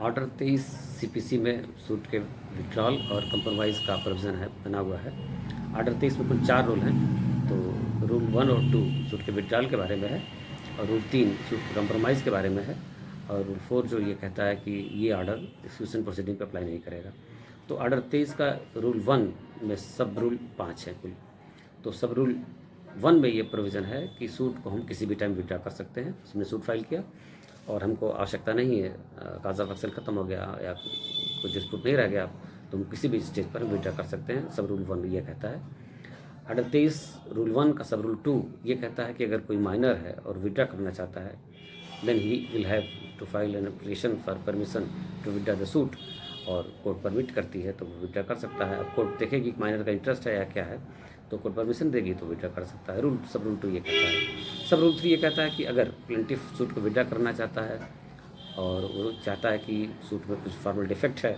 Order 23 CPC में suit के withdrawal और कंप्रोमाइज़ का प्रोविज़न है बना हुआ है। ऑर्डर 23 में कुल 4 रूल हैं। तो रूल 1 और 2 सूट के विड्रॉल के बारे में है, और रूल 3 सूट के कंप्रोमाइज़ के बारे में है, और रूल 4 जो ये कहता है कि ये ऑर्डर एक्सक्यूशन प्रोसीडिंग पर अप्लाई नहीं करेगा। तो ऑर्डर 23 का रूल 1 में सब रूल 5 हैं कुल। तो सब रूल 1 में ये प्रोविज़न है कि सूट को हम किसी भी टाइम विड्रॉ कर सकते हैं। उसने सूट फाइल किया और हमको आवश्यकता नहीं है, काज ऑफ एक्शन ख़त्म हो गया या कोई डिस्प्यूट नहीं रह गया, तो हम किसी भी स्टेज पर विड्रॉ कर सकते हैं। सब रूल 1 ये कहता है। ऑर्डर 23 रूल 1 का सब रूल 2 ये कहता है कि अगर कोई माइनर है और विड्रॉ करना चाहता है, then he will have to file an application for permission to withdraw the suit, और कोर्ट परमिट करती है तो वो विड्रॉ कर सकता है। अब कोर्ट देखेगी कि माइनर का इंटरेस्ट है या क्या है, तो कोर्ट परमिशन देगी तो विड्रॉ कर सकता है। सब रूल 2 ये कहता है। सब रूल 3 ये कहता है कि अगर प्लेंटिफ सूट को विड्रॉ करना चाहता है और वो चाहता है कि सूट में कुछ फॉर्मल डिफेक्ट है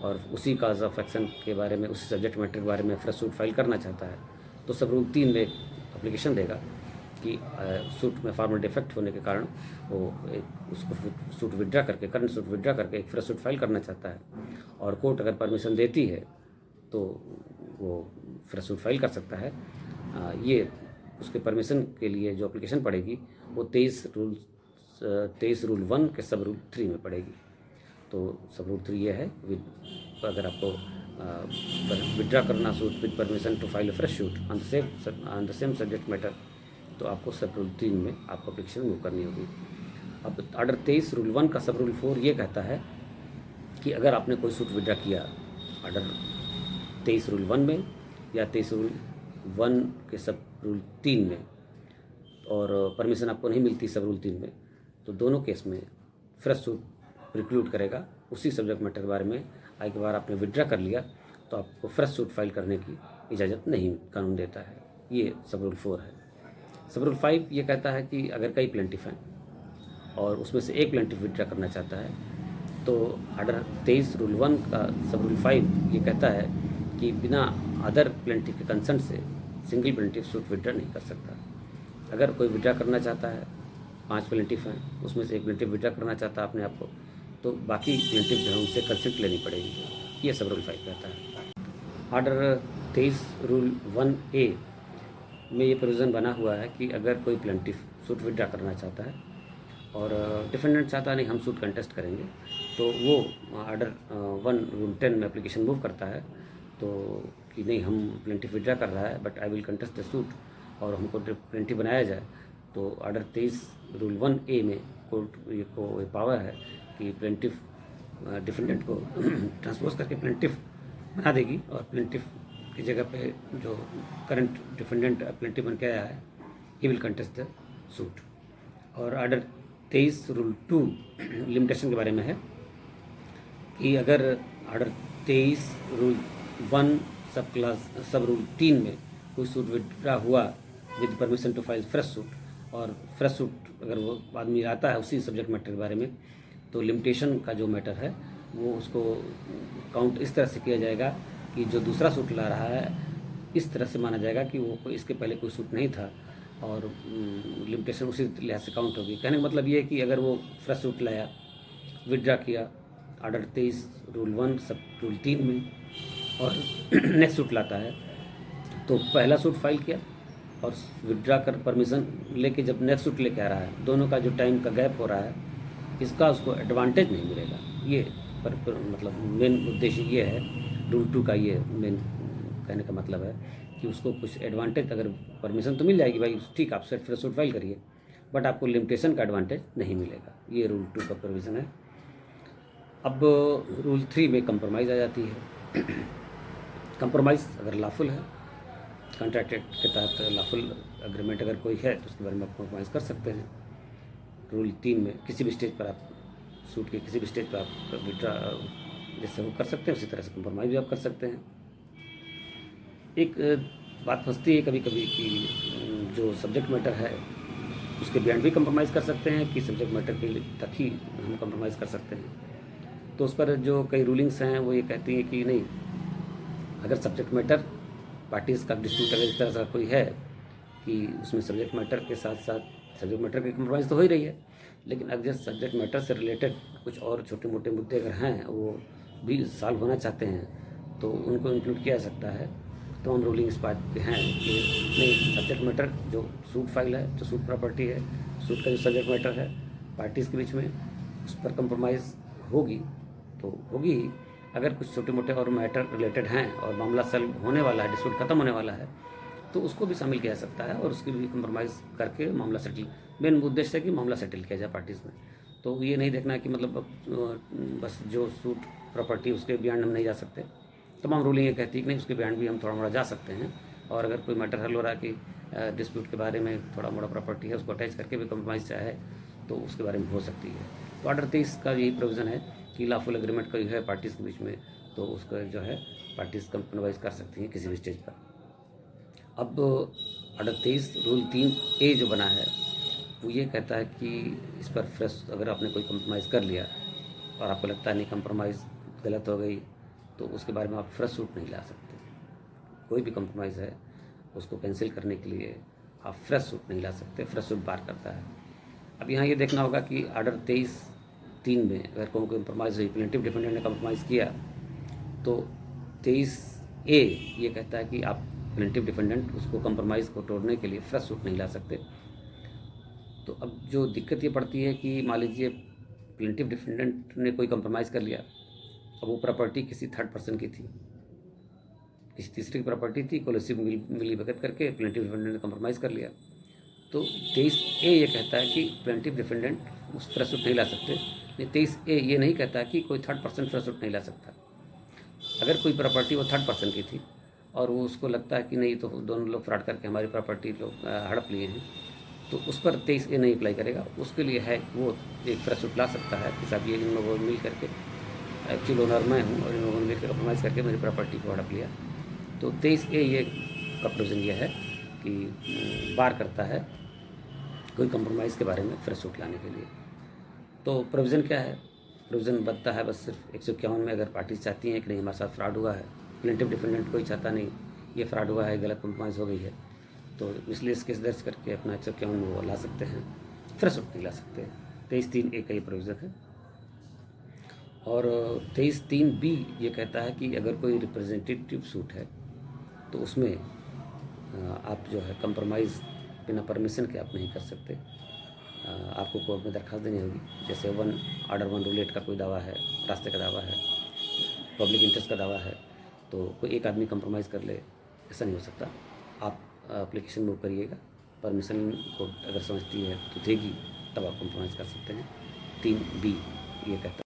और उसी काज ऑफ एक्शन के बारे में, उसी सब्जेक्ट मैटर के बारे में फ्रेश सूट फाइल करना चाहता है, तो सब रूल 3 में एप्लीकेशन देगा कि सूट में फॉर्मल डिफेक्ट होने के कारण वो उसको सूट विड्रॉ करके, करंट सूट विड्रॉ करके एक फ्रेश सूट फाइल करना चाहता है, और कोर्ट अगर परमिशन देती है तो वो फ्रेश सूट फाइल कर सकता है। ये उसके परमिशन के लिए जो एप्लीकेशन पड़ेगी वो 23 रूल 1 के सब रूल 3 में पड़ेगी। तो सब रूल 3 ये है, अगर आपको विड्रॉ करना suit with permission to file fresh suit on the same subject matter, तो आपको सब रूल 3 में आपको एप्लीकेशन मूव करनी होगी। अब ऑर्डर 23 रूल 1 का सब रूल 4 ये कहता है कि अगर आपने कोई सूट विड्रॉ किया ऑर्डर 23 रूल 1 में या 23 रूल 1 के सब रूल 3 में, और परमिशन आपको नहीं मिलती सब रूल 3 में, तो दोनों केस में फ्रेश सूट प्रिक्लूड करेगा। उसी सब्जेक्ट मैटर के बारे में एक बार आपने विड्रॉ कर लिया तो आपको फ्रेश सूट फाइल करने की इजाज़त नहीं कानून देता है। ये सब रूल 4 है। सब रूल 5 ये कहता है कि अगर कई प्लेंटिफ हैं और उसमें से एक प्लेंटिफ विड्रॉ करना चाहता है, तो ऑर्डर 23 रूल 1 का सब रूल 5 ये कहता है कि बिना अदर प्लेंटिफ के कंसेंट से सिंगल प्लेंटिफ सूट विड्रॉ नहीं कर सकता। अगर कोई विड्रॉ करना चाहता है, 5 प्लेंटिफ हैं, उसमें से एक प्लेंटिफ विड्रॉ करना चाहता है अपने आप को, तो बाकी प्लेंटिफ जो है उनसे कंसेंट लेनी पड़ेगी। ये सब रूल 5 कहता है। ऑर्डर 23 रूल 1A में ये प्रोविज़न बना हुआ है कि अगर कोई प्लेंटिफ सूट विड्रॉ करना चाहता है और डिफेंडेंट चाहता नहीं हम सूट कंटेस्ट करेंगे, तो वो ऑर्डर 1 रूल 10 में एप्लीकेशन मूव करता है, तो कि नहीं हम प्लेंटिफ विड्रॉ कर रहा है but I will contest the suit और हमको प्लेंटिफ बनाया जाए, तो ऑर्डर 23 रूल 1A में कोर्ट को ये पावर है कि प्लेंटिफ डिफेंडेंट को ट्रांसपोज करके प्लेंटिफ बना देगी, और प्लेंटिफ की जगह पे जो करंट डिफेंडेंट प्लेंटिफ बन के आया है he will contest the suit. और ऑर्डर 23 रूल 2 लिमिटेशन के बारे में है कि अगर ऑर्डर 23 रूल 1 सब रूल 3 में कोई सूट विड्रॉ हुआ with permission to file fresh suit, और फ्रेश सूट अगर वो आदमी आता है उसी सब्जेक्ट मैटर के बारे में, तो लिमिटेशन का जो मैटर है वो उसको काउंट इस तरह से किया जाएगा कि जो दूसरा सूट ला रहा है इस तरह से माना जाएगा कि वो इसके पहले कोई सूट नहीं था, और लिमिटेशन उसी लिहाज से काउंट होगी। कहने का मतलब ये है कि अगर वो फ्रेश सूट लाया, विड्रॉ किया ऑर्डर 23 रूल 1 सब रूल 3 में, और नेक्स्ट सूट लाता है, तो पहला सूट फाइल किया और विड्रॉ कर परमिशन लेके जब नेक्स्ट सूट लेके आ रहा है, दोनों का जो टाइम का गैप हो रहा है, इसका उसको एडवांटेज नहीं मिलेगा। ये मतलब मेन उद्देश्य ये है, रूल 2 का ये मेन कहने का मतलब है कि उसको कुछ एडवांटेज, अगर परमिशन तो मिल जाएगी भाई ठीक, आप सेट फ्रेश सूट फाइल करिए, बट आपको लिमिटेशन का एडवांटेज नहीं मिलेगा। ये रूल 2 का प्रोविज़न है। अब रूल 3 में कंप्रोमाइज़ आ जाती है। कंप्रोमाइज़ अगर लॉफुल है, कॉन्ट्रैक्ट एक्ट के तहत लॉफुल एग्रीमेंट अगर कोई है तो उसके बारे में आप कंप्रोमाइज़ कर सकते हैं। रूल 3 में किसी भी स्टेज पर आप सूट के किसी भी स्टेज पर आप विड्रॉ जैसे वो कर सकते हैं, उसी तरह से कंप्रोमाइज़ भी आप कर सकते हैं। एक बात फंसती है कभी कभी कि जो सब्जेक्ट मैटर है उसके बियॉन्ड भी कंप्रोमाइज़ कर सकते हैं कि सब्जेक्ट मैटर के तक ही हम कंप्रोमाइज़ कर सकते हैं। तो उस पर जो कई रूलिंग्स हैं वो ये कहती हैं कि नहीं, अगर सब्जेक्ट मैटर पार्टीज़ का डिस्प्यूट अगर इस तरह का कोई है कि उसमें सब्जेक्ट मैटर के साथ साथ सब्जेक्ट मैटर की कंप्रोमाइज़ तो हो ही रही है, लेकिन अगर सब्जेक्ट मैटर से रिलेटेड कुछ और छोटे मोटे मुद्दे अगर हैं, वो भी सॉल्व होना चाहते हैं, तो उनको इंक्लूड किया जा सकता है। तो हम रूलिंग इस बात पे हैं कि नहीं, सब्जेक्ट मैटर जो सूट फाइल है, जो सूट प्रॉपर्टी है, सूट का जो सब्जेक्ट मैटर है पार्टीज़ के बीच में, उस पर कंप्रोमाइज़ होगी तो होगी ही। अगर कुछ छोटे मोटे और मैटर रिलेटेड हैं और मामला सॉल्व होने वाला है, डिस्प्यूट ख़त्म होने वाला है, तो उसको भी शामिल किया जा सकता है और उसकी भी कंप्रोमाइज़ करके मामला सेटल, मेन उद्देश्य है कि मामला सेटल किया जाए पार्टीज़ में। तो ये नहीं देखना कि मतलब बस जो सूट प्रॉपर्टी उसके बियॉन्ड हम नहीं जा सकते। तमाम रूलिंग ये कहती है कि नहीं, उसके बियॉन्ड भी हम थोड़ा मोड़ा जा सकते हैं। और अगर कोई मैटर हल हो रहा है कि डिस्प्यूट के बारे में थोड़ा मोड़ा प्रॉपर्टी है, उसको अटैच करके भी कंप्रोमाइज़ चाहे तो उसके बारे में हो सकती है। तो ऑर्डर 23 का यही प्रोविज़न है कि लॉफुल एग्रीमेंट कोई है पार्टीज़ के बीच में, तो उसका जो है पार्टीज़ कंप्रोमाइज़ कर सकती हैं किसी भी स्टेज पर। अब ऑर्डर 23 रूल 3A जो बना है, वो ये कहता है कि इस पर फ्रेश अगर आपने कोई कंप्रोमाइज़ कर लिया और आपको लगता है नहीं कंप्रोमाइज़ गलत हो गई, तो उसके बारे में आप फ्रेश सूट नहीं ला सकते। कोई भी कंप्रोमाइज़ है उसको कैंसिल करने के लिए आप फ्रेश सूट नहीं ला सकते, फ्रेश सूट बार करता है। अब यहाँ ये देखना होगा कि ऑर्डर 23(3) में अगर कोई कंप्रोमाइज़ हुई, प्लेंटिव डिफेंडेंट ने कंप्रोमाइज़ किया, तो 23A ये कहता है कि आप प्लेंटिव डिफेंडेंट उसको कंप्रोमाइज़ को तोड़ने के लिए फ्रेश सूट नहीं ला सकते। तो अब जो दिक्कत ये पड़ती है कि मान लीजिए प्लेंटिव डिफेंडेंट ने कोई कंप्रोमाइज़ कर लिया, अब वो प्रॉपर्टी किसी थर्ड पर्सन की थी, किसी तीसरे की प्रॉपर्टी थी, कोलिसिव मिली भगत करके प्लेंटिव डिफेंडेंट ने कंप्रोमाइज़ कर लिया। तो 23A ये कहता है कि प्लेंटिव डिफेंडेंट उस फ्रेश सूट नहीं ला सकते। नहीं, 23A ये नहीं कहता कि कोई थर्ड पर्सन फ्रेश सूट नहीं ला सकता। अगर कोई प्रॉपर्टी वो थर्ड पर्सन की थी और वो उसको लगता है कि नहीं, तो दोनों लोग फ्रॉड करके हमारी प्रॉपर्टी लोग हड़प लिए हैं, तो उस पर 23A नहीं अप्लाई करेगा। उसके लिए है वो एक फ्रेश सूट ला सकता है कि साहब ये इन लोगों ने मिल करके, एक्चुअल ओनर मैं हूँ और इन लोगों ने मिलकर कंप्रोमाइज़ करके मेरी प्रॉपर्टी को हड़प लिया। तो 23A ये का प्रोविज़न ये है कि बार करता है कोई कंप्रोमाइज़ के बारे में फ्रेश सूट लाने के लिए। तो प्रोविज़न क्या है? प्रोविज़न बनता है बस सिर्फ 151 में, अगर पार्टी चाहती हैं कि नहीं हमारे साथ फ्रॉड हुआ है, प्लेंटिव डिफेंडेंट कोई चाहता नहीं ये फ्रॉड हुआ है, गलत कंप्रोमाइज़ हो गई है, तो इसलिए केस दर्ज करके अपना 151 में वो ला सकते हैं, फ्रेश सूट नहीं ला सकते। 23(3)A का ये प्रोविज़न है। और 23(3)B ये कहता है कि अगर कोई रिप्रेजेंटेटिव सूट है तो उसमें आप जो है कंप्रोमाइज़ बिना परमिशन के आप नहीं कर सकते। आपको कोर्ट में दरख्वास्त देनी होगी। जैसे ऑर्डर 1 रूल 8 का कोई दावा है, रास्ते का दावा है, पब्लिक इंटरेस्ट का दावा है, तो कोई एक आदमी कंप्रोमाइज़ कर ले, ऐसा नहीं हो सकता। आप एप्लीकेशन मूव करिएगा, परमिशन कोर्ट अगर समझती है तो देगी, तब आप कंप्रोमाइज़ कर सकते हैं। 3B ये कहता है।